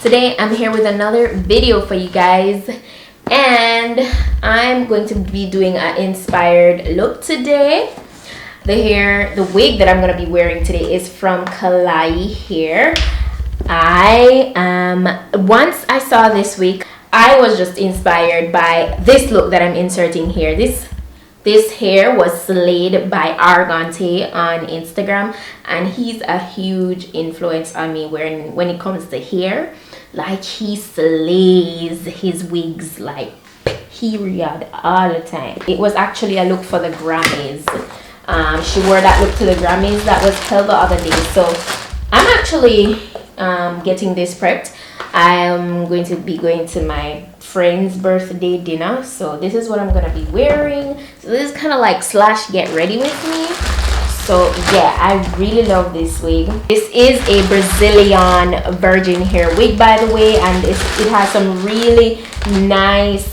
Today I'm here with another video for you guys, and I'm going to be doing an inspired look today. The wig that I'm going to be wearing today is from Klaiyi hair. Once I saw this wig, I was just inspired by this look that I'm inserting here. This hair was slayed by Argante on Instagram, and he's a huge influence on me when it comes to hair. Like, he slays his wigs, like, period, all the time. It was actually a look for the Grammys. She wore that look to the Grammys that was held the other day. So I'm actually getting this prepped. I'm going to be going to my friend's birthday dinner, so this is what I'm gonna be wearing. So this is kind of like / get ready with me. So yeah, I really love this wig. This is a Brazilian virgin hair wig, by the way, and it has some really nice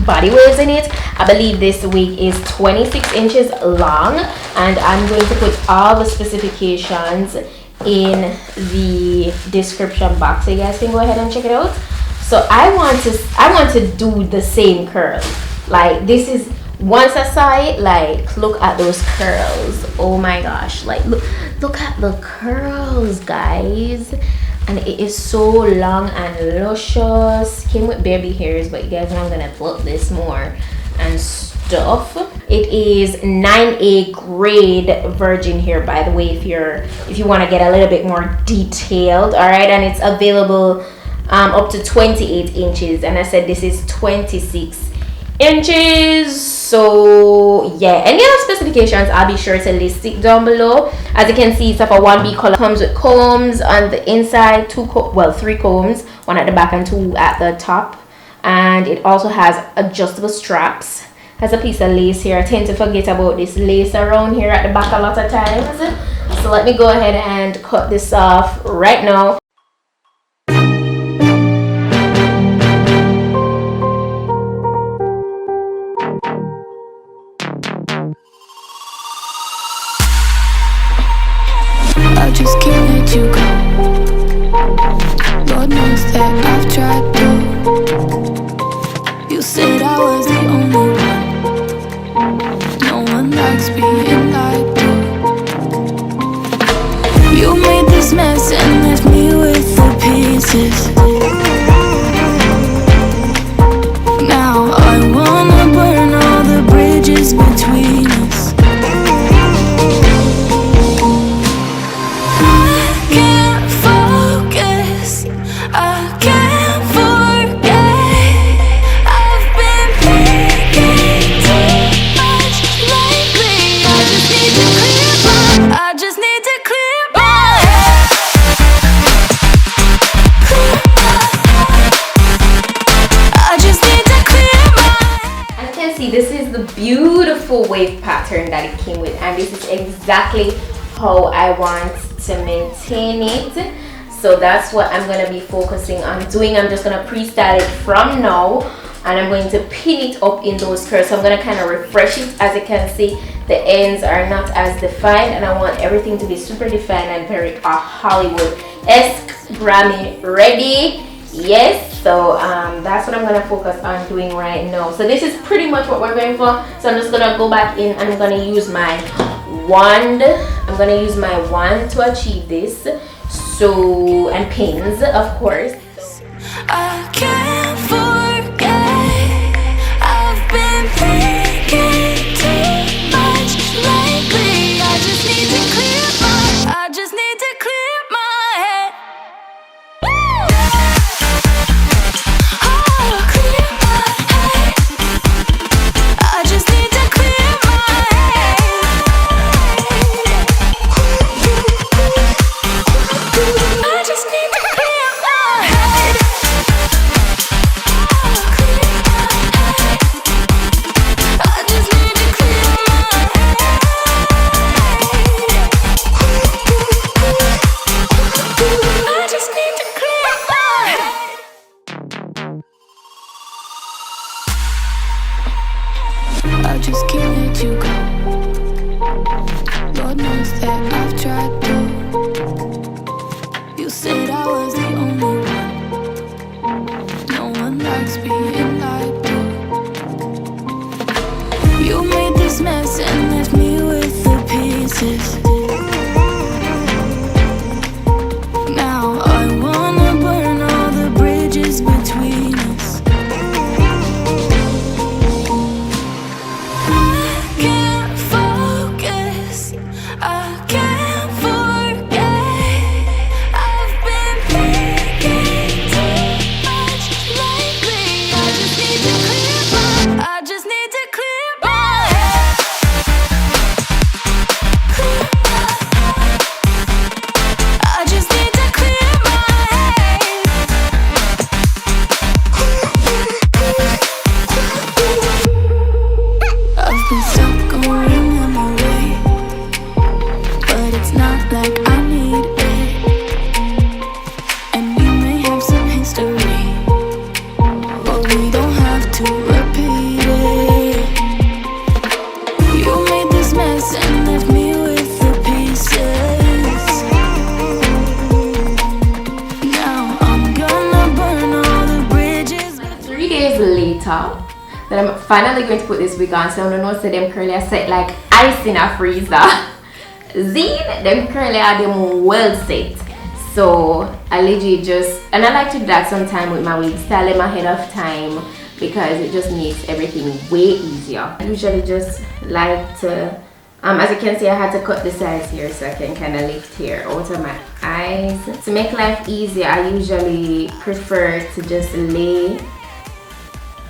body waves in it. I believe this wig is 26 inches long, and I'm going to put all the specifications in the description box so you guys can go ahead and check it out. So I want to do the same curl. Like, this is, once I saw it, like, look at those curls. Oh my gosh, like, look at the curls, guys. And it is so long and luscious. Came with baby hairs, but you guys know I'm gonna pluck this more and stuff. It is 9A grade virgin hair, by the way, if you want to get a little bit more detailed. All right, and it's available up to 28 inches, and I said this is 26 inches. So yeah, any other specifications I'll be sure to list it down below. As you can see, it's of a 1B color. Comes with combs on the inside, 3 combs, 1 at the back and 2 at the top, and it also has adjustable straps. Has a piece of lace here. I tend to forget about this lace around here at the back a lot of times, so let me go ahead and cut this off right now. I just can't let you go. Lord knows that I've tried to. You said I was the only one. No one likes being lied to. You made this mess and left me with the pieces. Now I wanna burn all the bridges between us. This is the beautiful wave pattern that it came with, and this is exactly how I want to maintain it. So that's what I'm going to be focusing on doing. I'm just going to pre-style it from now, and I'm going to pin it up in those curls. So I'm going to kind of refresh it. As you can see, the ends are not as defined, and I want everything to be super defined and very Hollywood-esque. Grammy ready. Yes, so that's what I'm gonna focus on doing right now. So this is pretty much what we're going for. So I'm just gonna go back in and I'm gonna use my wand. I'm gonna use my wand to achieve this. So, and pins, of course. I can't forget. I've been thinking too much lately. I just need to clear my head. I just can't let you go. Lord knows that I've tried to. You said I was freezer that I'm finally going to put this wig on. So I don't know, so them curly are set like ice in a freezer. Zine, them curly are them well set. So I legit just, and I like to do that sometime with my wig, style them ahead of time because it just makes everything way easier. I usually just like to, as you can see, I had to cut the sides here so I can kind of lift hair out of my eyes. To make life easier, I usually prefer to just lay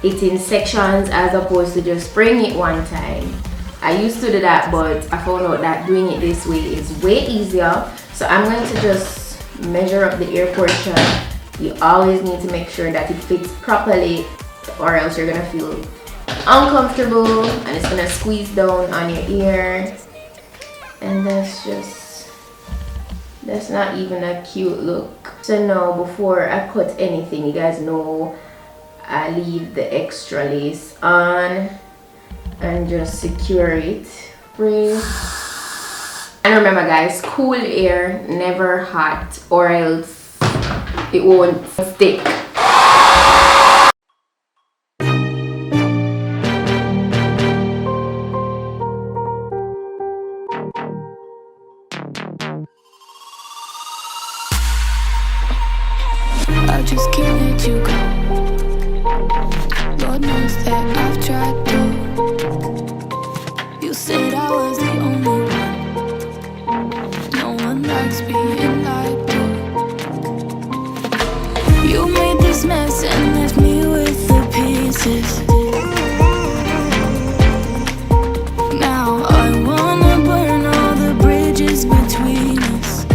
it in sections as opposed to just spraying it one time. I used to do that, but I found out that doing it this way is way easier. So I'm going to just measure up the ear portion. You always need to make sure that it fits properly, or else you're gonna feel uncomfortable and it's gonna squeeze down on your ear, and that's not even a cute look. So now, before I cut anything, you guys know I leave the extra lace on and just secure it. And remember guys, cool air, never hot, or else it won't stick. I just can't let you go. Lord knows that I've tried to. You said I was the only one. No one likes being lied to. You made this mess and left me with the pieces. Now I wanna burn all the bridges between us.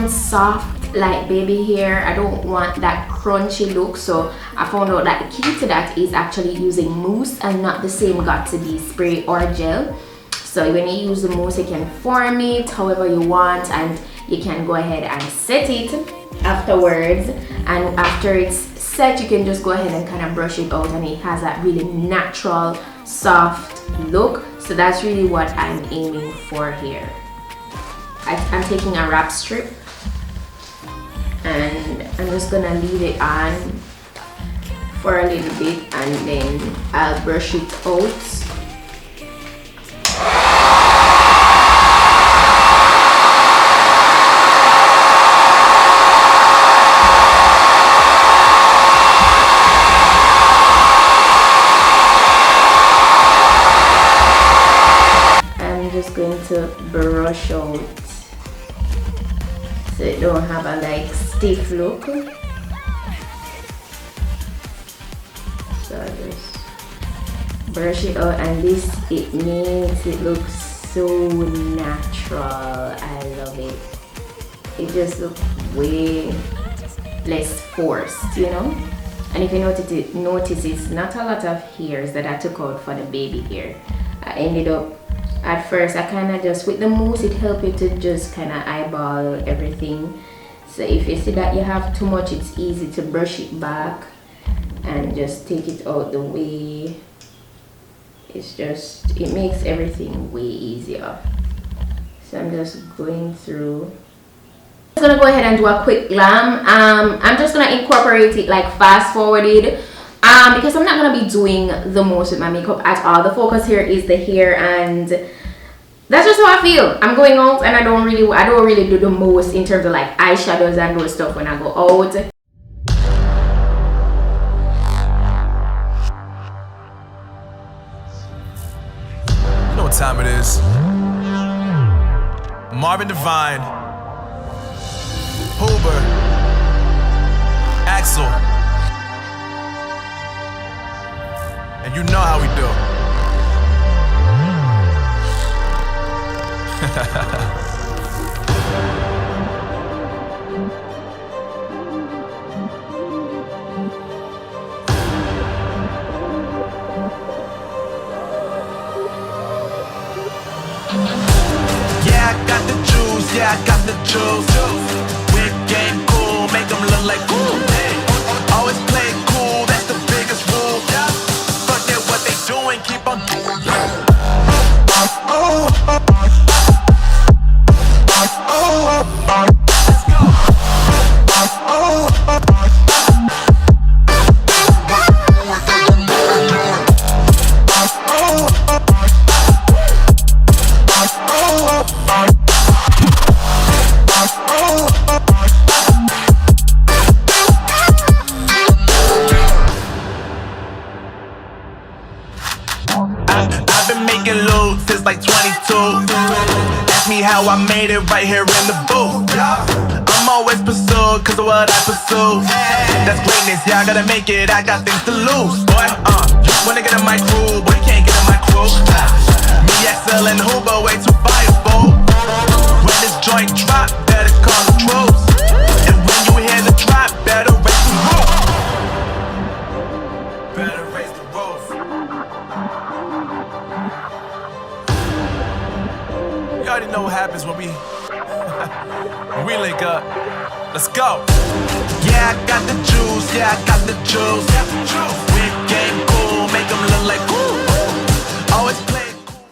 Soft like baby hair. I don't want that crunchy look, so I found out that the key to that is actually using mousse and not the same got-to-be spray or gel. So when you use the mousse, you can form it however you want, and you can go ahead and set it afterwards, and after it's set you can just go ahead and kind of brush it out, and it has that really natural soft look. So that's really what I'm aiming for here. I'm taking a wrap strip and I'm just gonna leave it on for a little bit, and then I'll brush it out. I'm just going to brush out so it don't have a like stiff look. So I just brush it out, and this, it makes it look so natural. I love it. It just looks way less forced, you know. And if you notice it's not a lot of hairs that I took out for the baby hair. I ended up, at first I kind of just, with the mousse it helped you to just kind of eyeball everything. So if you see that you have too much, it's easy to brush it back and just take it out the way. It's just, it makes everything way easier. So I'm just going through. I'm just gonna go ahead and do a quick glam. I'm just gonna incorporate it like fast forwarded. Because I'm not gonna be doing the most with my makeup at all. The focus here is the hair, and that's just how I feel. I'm going out and I don't really do the most in terms of like eyeshadows and those stuff when I go out. You know what time it is. Marvin Devine, Huber, Axel. And you know how we do. got the juice, yeah, I got the juice. Whip game cool, make them look like cool. Always play cool, that's the biggest rule. Forget what they doing, keep on doing. I've been making loot since like 22. Ask me how I made it right here in the booth. I'm always pursued cause of what I pursue. That's greatness, yeah, I gotta make it, I got things to lose. Boy, wanna get in my crew, boy, you can't get in my crew. Me, XL and Huber, way too fireable. When this joint drop, better call the troops. And when you hear the drop, better raise the roof. Better raise the roof. You already know what happens when we when we link up. Let's go. Yeah, I got the juice. Yeah, I got the juice. Whip game cool, make them look like cool. Always play cool.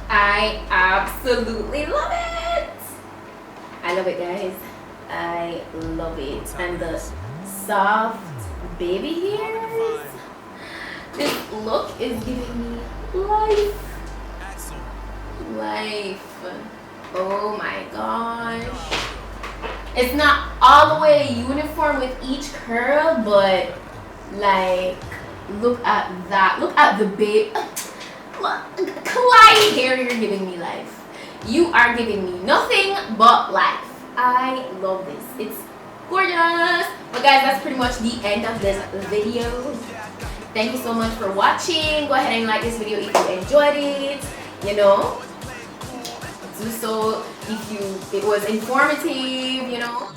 I absolutely love it. I love it, guys. I love it. And the soft baby hairs. This look is giving me life. Life. Oh my gosh. It's not all the way uniform with each curl, but like, look at that. Look at the babe. Klaiyi hair, you're giving me life. You are giving me nothing but life. I love this. It's gorgeous. But guys, that's pretty much the end of this video. Thank you so much for watching. Go ahead and like this video if you enjoyed it. You know, do so if it was informative, you know.